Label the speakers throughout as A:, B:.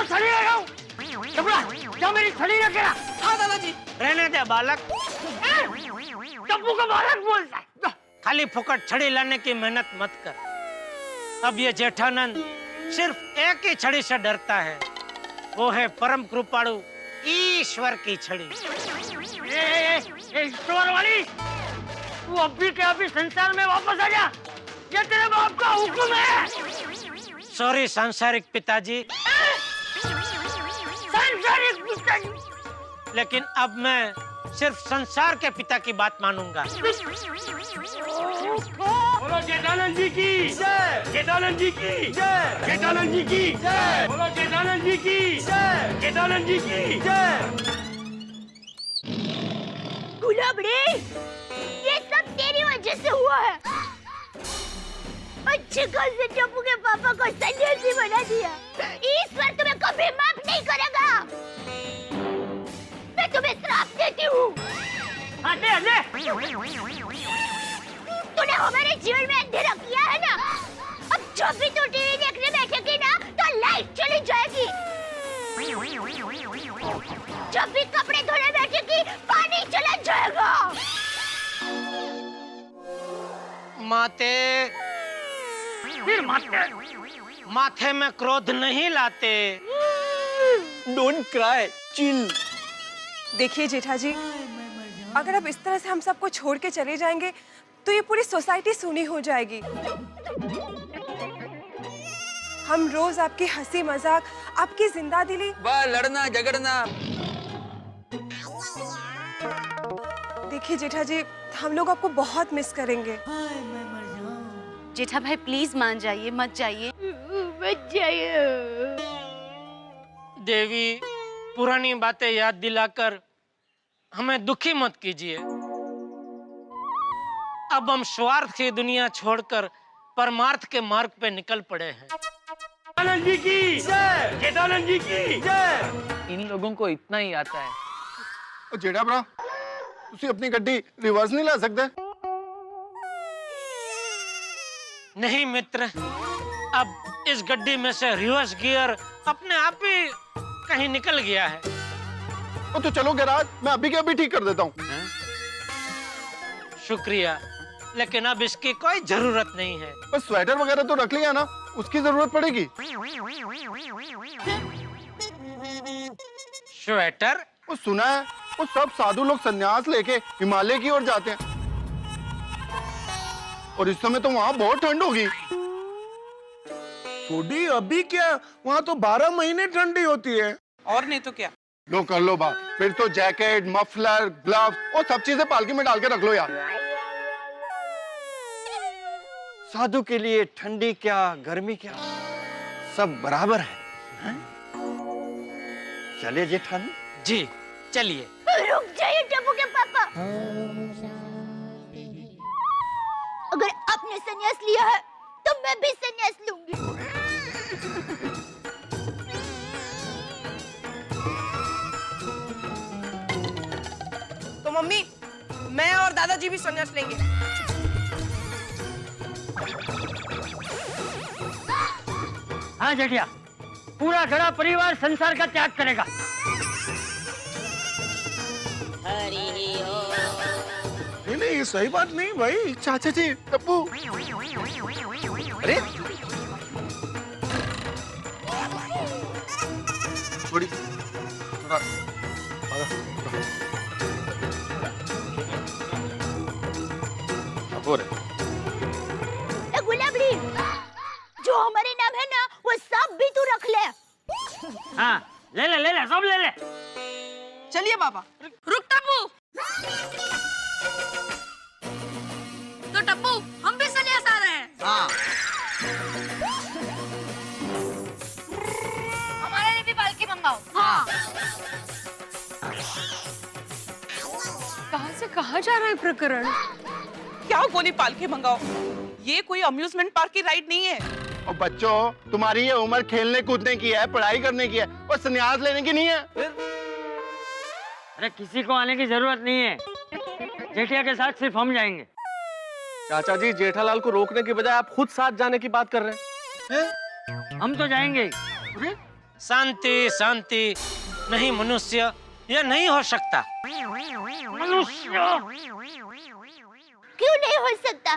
A: को छड़ी लगाऊं? टुकड़ा, क्या मेरी छड़ी रखेगा?
B: हाँ दादाजी।
C: रहने दे बालक।
A: टप्पू को बालक बोलता है।
C: खाली फुकट छड़ी लाने की मेहनत मत कर। अब ये जेठानंद सिर्फ एक ही छड़ी से डरता है, वो है परम कृपाणु ईश्वर की छड़ी।
A: ईश्वर वाली, तू अभी के अभी संसार में वापस आ जा, ये तेरे बाप का हुक्म है।
C: सॉरी सांसारिक पिताजी।
A: सांसारिक पिताजी?
C: लेकिन अब मैं सिर्फ संसार के पिता की बात मानूंगा।
A: बोलो जेठानंद जी की जय, जेठानंद जी की जय, जेठानंद जी की जय, बोलो जेठानंद जी की जय, जेठानंद जी की जय।
D: गुलाबड़ी, ये सब तेरी वजह से हुआ है। अच्छे खासे टप्पू के पापा को सन्यासी बना दिया। ईश्वर तुम्हें कभी माफ नहीं करेगा। मैं तुम्हें श्राप देती हूँ। तूने हमारे जीवन में अंधेरा किया है ना, अब जब भी तू टीवी देखने बैठेगी ना तो लाइट चली जाएगी। जब भी कपड़े धोने बैठेगी पानी चला जाएगा।
C: माते,
A: फिर
C: माथे में क्रोध नहीं लाते।
B: Don't cry, chill.
E: देखिए जेठा जी, अगर आप इस तरह से हम सबको छोड़ के चले जाएंगे तो ये पूरी सोसाइटी सूनी हो जाएगी। हम रोज आपकी हंसी मजाक, आपकी जिंदा दिली,
B: वाह लड़ना झगड़ना।
E: देखिए जेठा जी, हम लोग आपको बहुत मिस करेंगे।
F: जेठा भाई प्लीज मान जाइए, मत जाइए।
D: मत जाइए।
C: देवी, पुरानी बातें याद दिलाकर हमें दुखी मत कीजिए। अब हम स्वार्थ की दुनिया छोड़कर परमार्थ के मार्ग पे निकल पड़े हैं।
A: जेठानंद जी की जय, जेठानंद जी की जय।
B: इन लोगों को इतना ही आता है।
G: जेठा भरा, तुसी अपनी गड्डी रिवर्स नहीं ला सकते?
C: नहीं मित्र, अब इस गड्डी में से रिवर्स गियर अपने आप ही कहीं निकल गया है।
G: तो चलो गैराज, मैं अभी के अभी ठीक कर देता हूँ।
C: शुक्रिया, लेकिन अब इसकी कोई जरूरत नहीं है।
G: बस स्वेटर वगैरह तो रख लिया ना, उसकी जरूरत पड़ेगी।
C: स्वेटर?
G: वो सुना है, वो सब साधु लोग संन्यास लेके हिमालय की ओर जाते हैं, और इस समय तो वहाँ बहुत ठंड होगी।
H: छोड़ी अभी क्या, वहाँ तो 12 महीने ठंडी होती है।
B: और नहीं तो क्या।
G: लो कर लो बात, फिर तो जैकेट, मफलर, ग्लव्स और सब चीजें पालकी में डाल के रख लो यार।
I: साधु के लिए ठंडी क्या गर्मी क्या, सब बराबर है। चलिए जेठानी।
C: जी चलिए।
D: रुक जाइए टप्पू के पापा। अगर आपने संन्यास लिया है तो मैं भी संन्यास लूंगी।
E: तो मम्मी, मैं और दादाजी भी संन्यास लेंगे।
A: हाँ जेठिया, पूरा घड़ा परिवार संसार का त्याग करेगा।
H: नहीं ये सही बात नहीं भाई।
G: चाचा जी, टप्पू।
H: अरे
G: छोड़ी थोड़ा हो रहे।
D: गुलाबड़ी, जो हमारे नाम है ना वो सब भी तू रख ले।
A: हाँ ले ले सब ले ले।
E: चलिए बाबा।
F: रुक टप्पू। तो टप्पू, हम भी संन्यास आ रहे हैं।
B: हाँ।
F: हमारे लिए भी पालकी मंगाओ। हाँ।
E: कहाँ से कहाँ जा रहा है प्रकरण?
B: क्या गोली पालकी मंगाओ, ये कोई अम्यूजमेंट पार्क की राइड नहीं है।
G: और बच्चों, तुम्हारी ये उम्र खेलने कूदने की है, पढ़ाई करने की है, और संन्यास लेने की नहीं है।
A: अरे किसी को आने की जरूरत नहीं है, जेठिया के साथ सिर्फ हम जाएंगे।
H: चाचा जी, जेठालाल को रोकने की बजाय आप खुद साथ जाने की बात कर रहे हैं।
A: हम तो जाएंगे ही।
C: शांति शांति, नहीं मनुष्य, यह नहीं हो सकता।
D: क्यों नहीं हो सकता?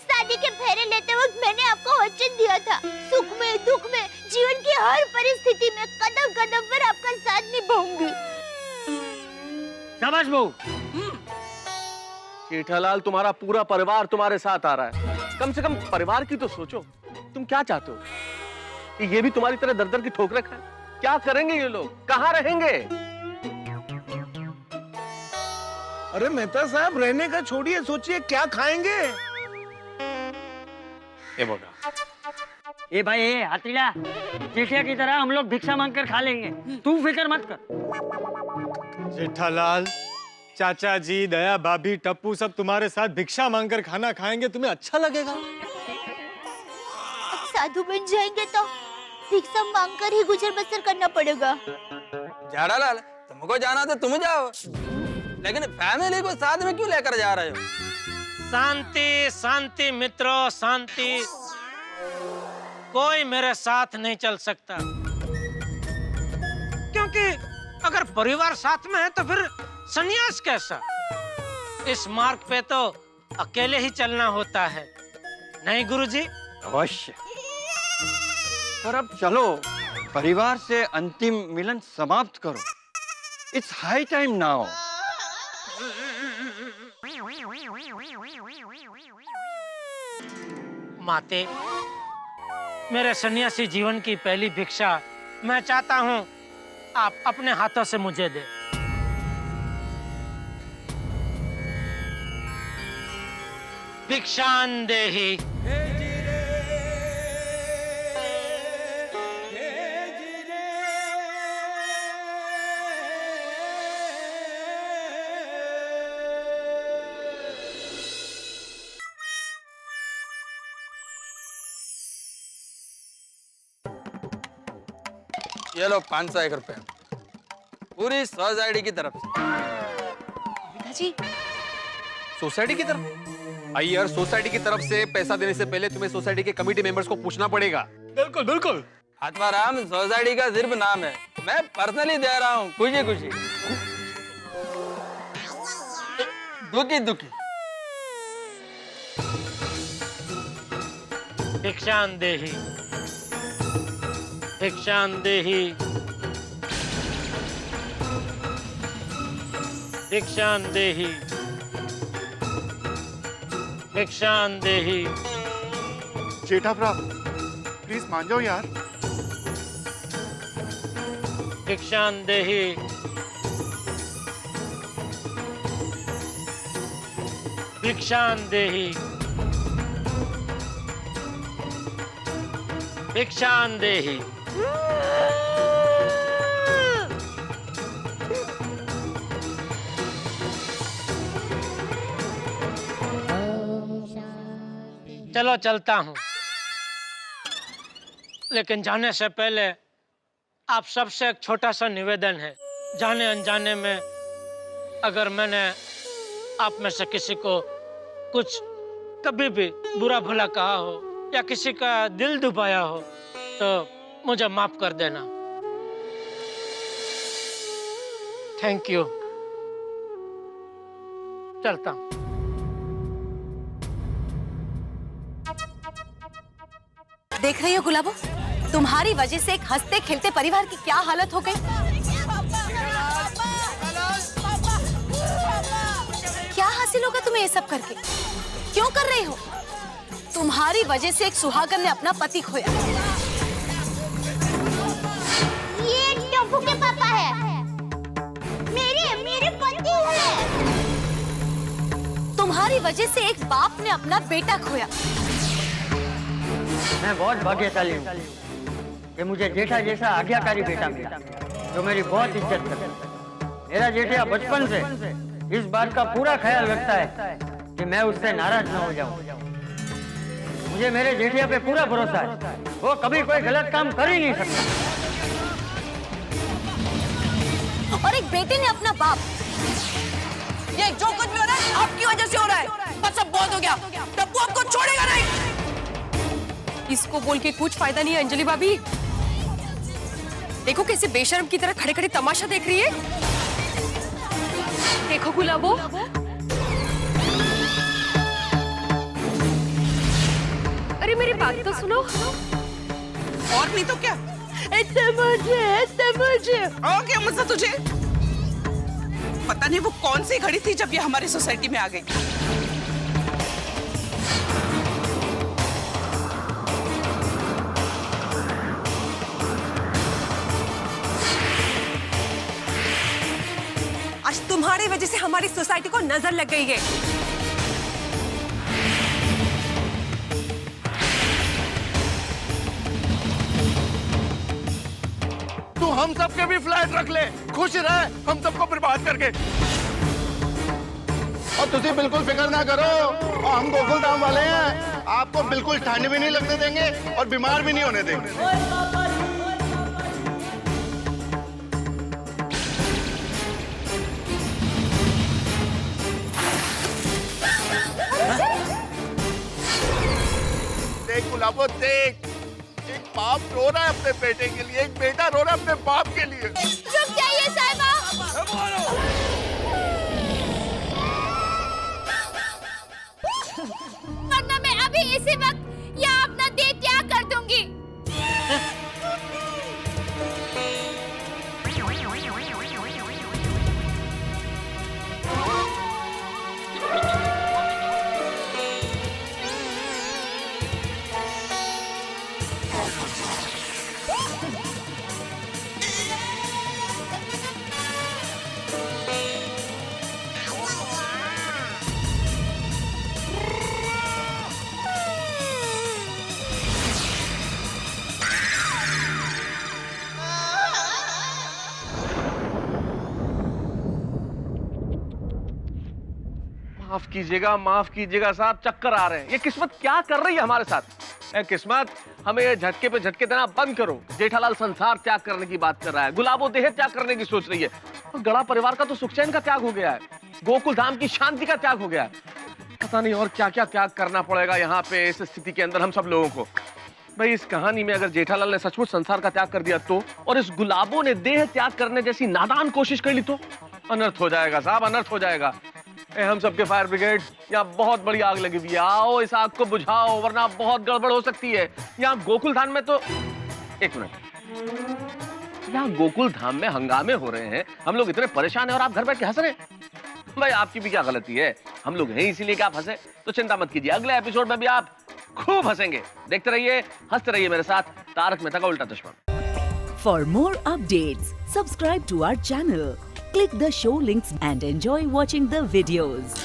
D: शादी के फेरे लेते वक्त मैंने आपको वचन दिया था, सुख में दुख में जीवन की हर परिस्थिति में कदम कदम पर आपका साथ निभाऊंगी।
A: शाबाश बहू।
I: जेठालाल, तुम्हारा पूरा परिवार तुम्हारे साथ आ रहा है। कम से कम परिवार की तो सोचो। तुम क्या चाहते हो कि ये भी तुम्हारी तरह दर दर की ठोकरें खाएं? क्या करेंगे ये लोग? कहाँ रहेंगे?
H: अरे मेहता साहब, रहने का छोड़िए, सोचिए क्या खाएंगे।
I: ए बोला,
A: ए भाई, ए हाथीला, जेठिया की तरह हम लोग भिक्षा मांगकर खा लेंगे, तू फिक्र मत कर।
J: जेठालाल, चाचा जी, दया भाभी, टप्पू सब तुम्हारे साथ भिक्षा मांगकर खाना खाएंगे, तुम्हें अच्छा लगेगा?
D: साधु बन जाएंगे तो भिक्षा मांगकर ही गुजर बसर करना पड़ेगा।
K: जेठालाल, तुमको जाना तो तुम जाओ, लेकिन फैमिली को साथ में क्यों लेकर जा रहे हो?
C: शांति शांति मित्रों, शांति। कोई मेरे साथ नहीं चल सकता, क्योंकि अगर परिवार साथ में है तो फिर संन्यास कैसा? इस मार्ग पे तो अकेले ही चलना होता है, नहीं गुरुजी?
I: अवश्य। पर अब चलो, परिवार से अंतिम मिलन समाप्त करो। It's high time now.
C: माते, मेरे सन्यासी जीवन की पहली भिक्षा मैं चाहता हूँ आप अपने हाथों से मुझे दे। भिक्षान देहि।
K: ये लो 501 रुपए, पूरी सोसाइटी की तरफ से।
E: पिताजी,
L: सोसाइटी की तरफ? आई यार, सोसाइटी की तरफ से पैसा देने से पहले तुम्हें सोसाइटी के कमेटी मेंबर्स को पूछना पड़ेगा।
J: बिल्कुल बिल्कुल।
K: आत्माराम, सोसाइटी का सिर्फ नाम है, मैं पर्सनली दे रहा हूँ, खुशी खुशी। दुखी दुखी।
C: भिक्षान देहि, भिक्षान देहि, भिक्षान देहि, भिक्षान देहि।
G: जेठा भ्रा, प्लीज मान जाओ यार।
C: भिक्षान देहि, भिक्षान देहि, भिक्षान देहि। चलो चलता हूँ, लेकिन जाने से पहले आप सबसे एक छोटा सा निवेदन है। जाने अनजाने में अगर मैंने आप में से किसी को कुछ कभी भी बुरा भला कहा हो या किसी का दिल दुखाया हो तो मुझे माफ कर देना। Thank you. चलता हूँ।
F: देख रही हो गुलाबो, तुम्हारी वजह से एक हंसते खेलते परिवार की क्या हालत हो गई। क्या हासिल होगा तुम्हें ये सब करके? क्यों कर रही हो? तुम्हारी वजह से एक सुहागन ने अपना पति खोया।
D: ये टप्पू के पापा है, मेरे पति है।
F: तुम्हारी वजह से एक बाप ने अपना बेटा खोया।
A: मैं बहुत भाग्यशाली हूँ कि मुझे जेठा जैसा आज्ञाकारी बेटा मिला जो मेरी बहुत इज्जत करता है। मेरा जेठिया बचपन से इस बात का पूरा ख्याल रखता है कि मैं उससे नाराज न हो जाऊं। मुझे मेरे जेठिया पे पूरा भरोसा है, वो कभी कोई गलत काम कर ही नहीं सकता।
F: और एक बेटे ने अपना बाप,
B: ये जो कुछ भी हो रहा है आपकी वजह से हो रहा है। बस अब बहुत हो गया, टप्पू आपको छोड़ेगा नहीं।
E: इसको बोल के कुछ फायदा नहीं है अंजलि भाभी। देखो कैसे बेशर्म की तरह खड़े खड़े तमाशा देख रही है। देखो गुलाबो, अरे मेरी बात तो सुनो।
B: और नहीं तो क्या, इतने मुझे और क्या मजा तुझे। पता नहीं वो कौन सी घड़ी थी जब ये हमारी सोसाइटी में आ गई।
E: आज तुम्हारी वजह से हमारी सोसाइटी को नजर लग गई है।
G: तू हम सबके भी फ्लैट रख ले, खुश रहे हम सबको बर्बाद करके। और तुझे बिल्कुल फिक्र ना करो, और हम गोकुल धाम वाले हैं, आपको बिल्कुल ठंड भी नहीं लगने देंगे और बीमार भी नहीं होने देंगे। देख गुलाबो देख, एक बाप रो रहा है अपने बेटे के लिए, एक बेटा रो रहा है अपने बाप के लिए।
D: रुक जाइए साहिबा। वरना मैं अभी इसी वक्त यहाँ अपना देह त्याग कर दूंगी।
I: माफ कीजिएगा साहब, चक्कर आ रहे हैं। ये किस्मत क्या कर रही है हमारे साथ। ए किस्मत, हमें ये झटके पे झटके देना बंद करो। जेठालाल संसार त्याग करने की बात कर रहा है, गुलाबो देह त्याग करने की सोच रही है, और गड़ा परिवार का तो सुख चैन का त्याग हो गया है, गोकुल धाम की शांति का त्याग हो गया है। पता नहीं और क्या क्या त्याग करना पड़ेगा यहाँ पे इस स्थिति के अंदर हम सब लोगों को। भाई इस कहानी में अगर जेठालाल ने सचमुच संसार का त्याग कर दिया तो, और इस गुलाबो ने देह त्याग करने जैसी नादान कोशिश कर ली तो अनर्थ हो जाएगा साहब, अनर्थ हो जाएगा। हम सबके फायर ब्रिगेड, यहाँ बहुत बड़ी आग लगी हुई है, आओ इस आग को बुझाओ वरना बहुत गड़बड़ हो सकती है। यहाँ गोकुल धाम में तो, एक मिनट, यहाँ गोकुल धाम में हंगामे हो रहे हैं, हम लोग इतने परेशान हैं और आप घर बैठ के हंस रहे हैं। भाई आपकी भी क्या गलती है, हम लोग हैं इसीलिए कि आप हंसे, तो चिंता मत कीजिए, अगले एपिसोड में भी आप खूब हंसेंगे। देखते रहिए, हंसते रहिए मेरे साथ तारक मेहता का उल्टा चश्मा।
M: For more updates, subscribe to our channel, click the show links and enjoy watching the videos.